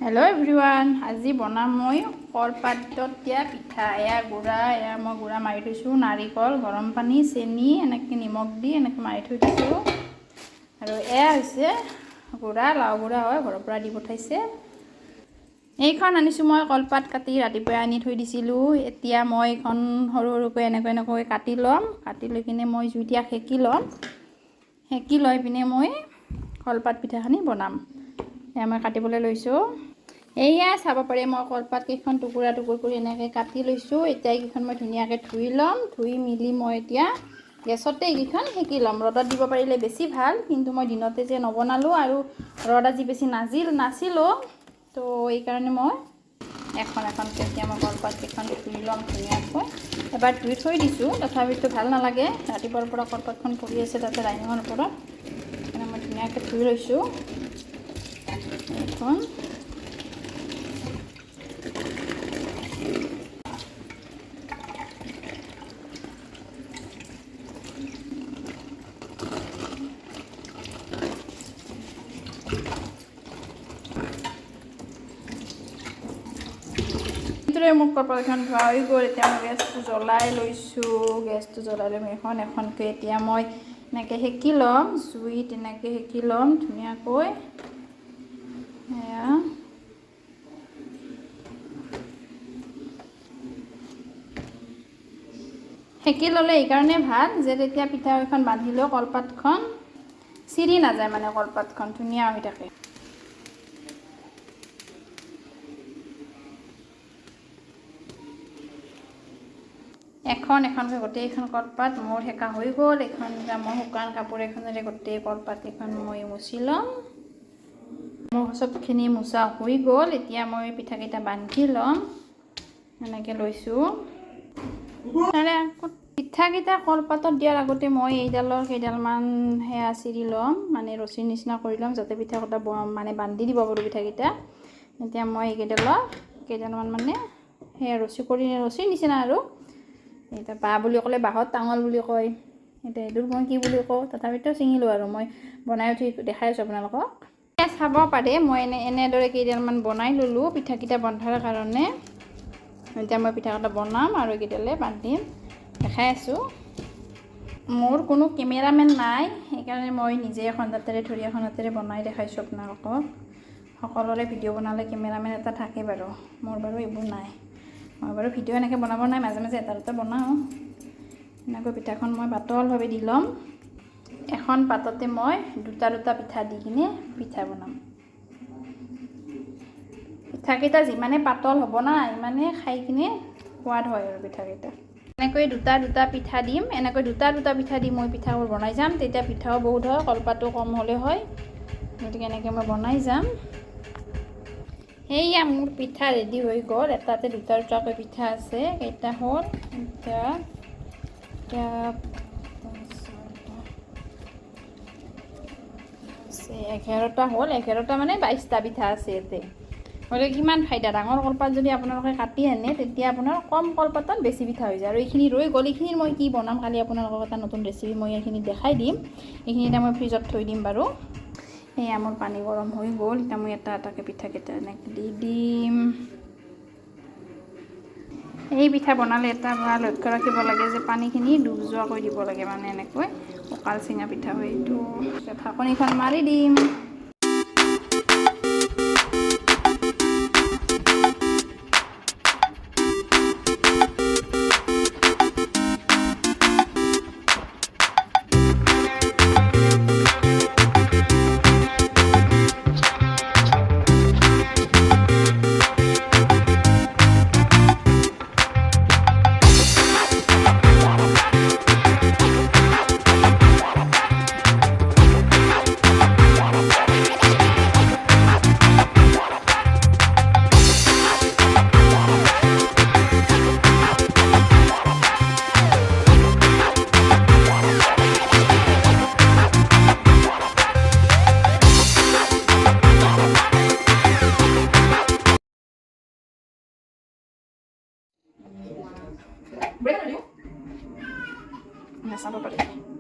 Hello everyone আজি বনাম মই কলপাতত দিয়া পিঠা এয়া গুড়া মই গুড়া মাৰি থৈছো নাৰিকল গৰম পানী চেনি এনেকৈ নিমখ দি এনেকৈ মাৰি থৈ দিছো আৰু এয়া হৈছে গুড়া লাউ গুড়া হয় ঘৰৰ পৰা দি পঠাইছে এইখন আনিছো মই কলপাত কাটি ৰাতিপুৱা আনি থৈ দিছিলো এতিয়া মই এখন সৰু সৰুকৈ এনেকৈ কাটি লম কাটি লৈ কিনে মই জুইতিয়া হেকি লৈ পিনে মই কলপাত পিঠাখিনি বনাম এয়া মই কাটিবলৈ লৈছো এয়া চাব পাৰে মই কলপাত কেইখন টুকুৰা কৰি এনেকৈ কাটি লৈছো এতিয়া এইখন মই ধুনীয়াকৈ ধুই লম ধুই মিলি মই এতিয়া গেছতে এইখন হেকি লম ৰদত দিব পাৰিলে বেছি ভাল কিন্তু মই দিনতে যে নবনালো আৰু ৰদ আজি বেছি নাছিল তো এই কাৰণে মই এখন এতিয়া মই কলপাত কেইখন ধুই লম ধুনীয়াকৈ এবাৰ ধুই থৈ দিছো তথাপিতো ভাল নালাগে ৰাতিপুৱাৰ পৰা কলপাতখন পৰি আছে তাতে ডাইনিঙৰ ওপৰত মানে মই ধুনীয়াকৈ ধুই লৈছো এখন মোক কলপাতখন ধোৱা হৈ গ'ল এতিয়া মই গেছটো জ্বলাই লৈছোঁ গেছটো জ্বলাই লৈ এখনকৈ এতিয়া মই এনেকৈ হেকি ল'ম জুইত এনেকৈ হেকি ল'ম ধুনীয়াকৈ এয়া হেকি ল'লে এইকাৰণে ভাল যে তেতিয়া পিঠা এখন বান্ধিলেও কলপাতখন চিৰি নাযায় মানে কলপাতখন ধুনীয়া হৈ থাকে এখনকৈ গোটেইখন কলপাত মোৰ হেকা হৈ গ'ল এখন মই শুকান কাপোৰ এখনেৰে গোটেই কলপাত এখন মই মুছি ল'ম মোৰ সবখিনি মুছা হৈ গ'ল এতিয়া মই পিঠাকেইটা বান্ধি ল'ম এনেকৈ লৈছোঁ পিঠাকেইটা কলপাতত দিয়াৰ আগতে মই এইডালৰ কেইডালমান সেয়া চিৰি ল'ম মানে ৰছীৰ নিচিনা কৰি ল'ম যাতে পিঠাকেইটা মানে বান্ধি দিব পাৰোঁ পিঠাকেইটা এতিয়া মই কেইডালমান মানে সেয়া ৰছীৰ নিচিনা আৰু এতিয়া বাঁহ বুলি ক'লে বাঁহত টাঙল বুলি কয় এতিয়া এইটোৰ মই কি বুলি কওঁ তথাপিতো ছিঙিলোঁ আৰু মই বনাই উঠি দেখাই আছোঁ আপোনালোকক চাব পাৰে মই এনেদৰে কেইডালমান বনাই ল'লোঁ পিঠাকেইটা বন্ধাৰ কাৰণে এতিয়া মই পিঠাকেইটা বনাম আৰু এইকেইডালে বান্ধিম দেখাই আছোঁ মোৰ কোনো কেমেৰামেন নাই সেইকাৰণে মই নিজে এখন হাতেৰে বনাই দেখাইছোঁ আপোনালোকক সকলোৰে ভিডিঅ' বনালে কেমেৰামেন এটা থাকে বাৰু মোৰ বাৰু এইবোৰ নাই মই বাৰু ভিডিঅ' এনেকৈ বনাব নাই মাজে মাজে এটা দুটা বনাওঁ এনেকৈ পিঠাখন মই পাতলভাৱে দি ল'ম এখন পাততে মই দুটা পিঠা দি কিনে পিঠা বনাম পিঠাকেইটা যিমানে পাতল হ'ব না ইমানে খাই কিনে সোৱাদ হয় আৰু পিঠাকেইটা এনেকৈ দুটা পিঠা দিম এনেকৈ দুটা পিঠা দি মই পিঠাবোৰ বনাই যাম তেতিয়া পিঠাও বহুত হয় কলপাতো কম হ'লে হয় গতিকে এনেকৈ মই বনাই যাম সেয়া মোৰ পিঠা ৰেডি হৈ গ'ল এটাতে দুটাকৈ পিঠা আছে কেইটা হ'ল এতিয়া 11টা হ'ল 11টা মানে 22টা পিঠা আছে ইয়াতে হ'লে কিমান ফাইদা ডাঙৰ কলপাত যদি আপোনালোকে কাটি আনে তেতিয়া আপোনাৰ কম কলপাতত বেছি পিঠা হৈ যায় আৰু এইখিনি ৰৈ গ'ল এইখিনিৰ মই কি বনাম কালি আপোনালোকক এটা নতুন ৰেচিপি মই এইখিনি দেখাই দিম এইখিনিতে মই ফ্ৰিজত থৈ দিম বাৰু এয়া মোৰ পানী গৰম হৈ গ'ল এতিয়া মই এটাকৈ পিঠাকেইটা এনেকৈ দি দিম এই পিঠা বনালে এটা ভাল লক্ষ্য ৰাখিব লাগে যে পানীখিনি ডুব যোৱাকৈ দিব লাগে মানে এনেকৈ কঁকাল চিঙা পিঠা হয় এইটো ঢাকনিখন মাৰি দিম Break, ¿no? Me salgo para